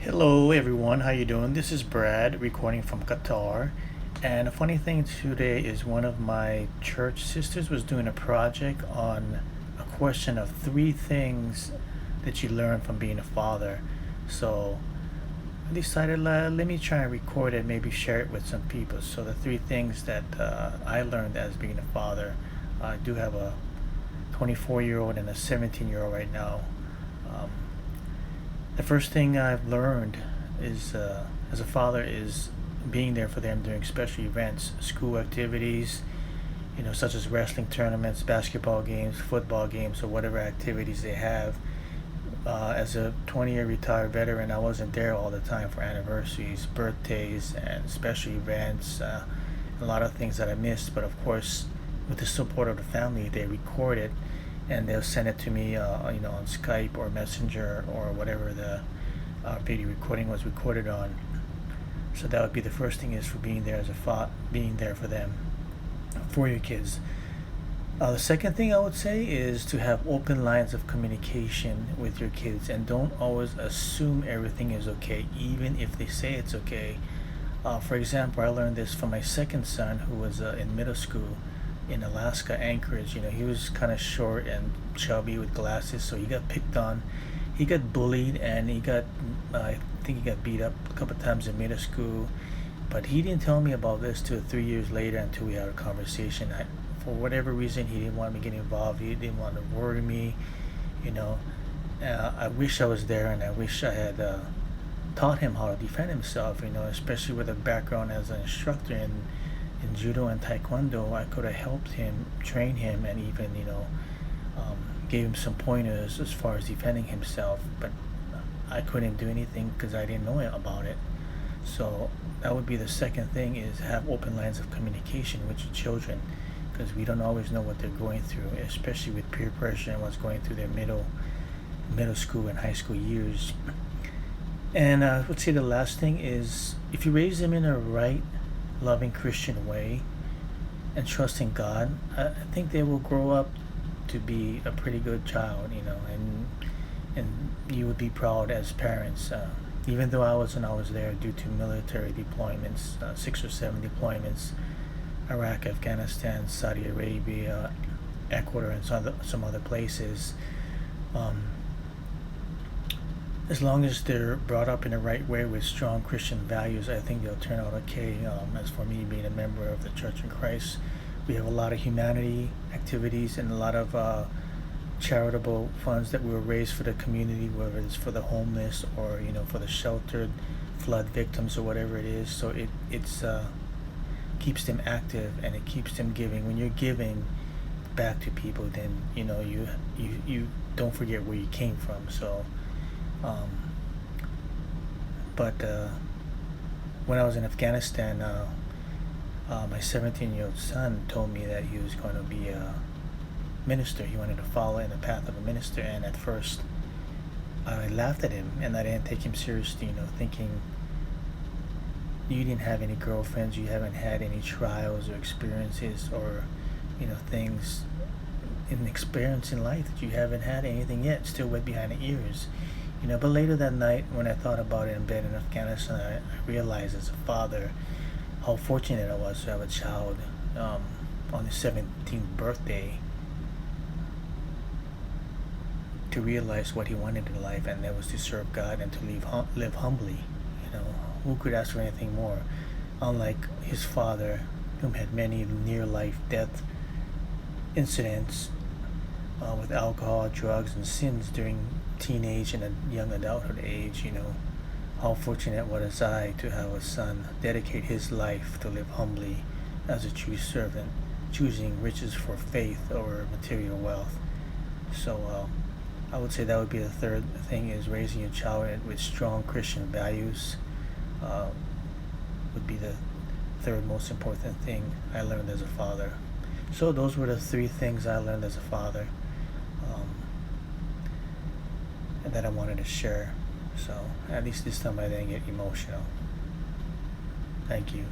Hello everyone, how you doing? This is Brad recording from Qatar. And a funny thing today is one of my church sisters was doing a project on a question of three things that you learn from being a father. So I decided let me try and record it, maybe share it with some people. So the three things that I learned as being a father. I do have a 24-year-old and a 17-year-old right now. Um, the first thing I've learned is, as a father, is being there for them during special events, school activities, such as wrestling tournaments, basketball games, football games, or whatever activities they have. As a 20-year retired veteran, I wasn't there all the time for anniversaries, birthdays, and special events. A lot of things that I missed, but of course, with the support of the family, they record it and they'll send it to me, on Skype or Messenger or whatever the video recording was recorded on. So that would be the first thing, is for being there as being there for them, for your kids. The second thing I would say is to have open lines of communication with your kids, and don't always assume everything is okay, even if they say it's okay. For example, I learned this from my second son, who was in middle school in Alaska, Anchorage. He was kind of short and chubby with glasses, so he got picked on. He got bullied, and I think he got beat up a couple times in middle school. But he didn't tell me about this till 3 years later, until we had a conversation. For whatever reason, he didn't want me getting involved. He didn't want to worry me. You know, I wish I was there, and I wish I had taught him how to defend himself. Especially with a background as an instructor in judo and taekwondo. I could have helped him, train him, and even um, gave him some pointers as far as defending himself. But I couldn't do anything because I didn't know about it. So that would be the second thing, is have open lines of communication with your children, because we don't always know what they're going through, especially with peer pressure and what's going through their middle school and high school years. And I would say the last thing is, if you raise them in a right, loving Christian way and trust in God, I think they will grow up to be a pretty good child, and you would be proud as parents. Even though I wasn't always there due to military deployments, 6 or 7 deployments, Iraq, Afghanistan, Saudi Arabia, Ecuador, and some other places. Um, as long as they're brought up in the right way with strong Christian values, I think they'll turn out okay. As for me, being a member of the Church in Christ, we have a lot of humanity activities and a lot of charitable funds that we will raise for the community, whether it's for the homeless or for the sheltered, flood victims, or whatever it is. So it's keeps them active, and it keeps them giving. When you're giving back to people, then you don't forget where you came from. So um, but when I was in Afghanistan, my 17-year-old son told me that he was going to be a minister. He wanted to follow in the path of a minister, and at first I laughed at him and I didn't take him seriously, thinking, you didn't have any girlfriends, you haven't had any trials or experiences, or things in experience in life, that you haven't had anything yet, still wet behind the ears. But later that night, when I thought about it in bed in Afghanistan, I realized, as a father, how fortunate I was to have a child on his 17th birthday, to realize what he wanted in life, and that was to serve God and to live humbly. Who could ask for anything more? Unlike his father, whom had many near-life death incidents with alcohol, drugs, and sins during teenage and a young adulthood age. How fortunate was I to have a son dedicate his life to live humbly as a true servant, choosing riches for faith over material wealth. So I would say that would be the third thing, is raising a child with strong Christian values. uh, would be the third most important thing I learned as a father. So those were the three things I learned as a father, um, and that I wanted to share. So at least this time I didn't get emotional. Thank you.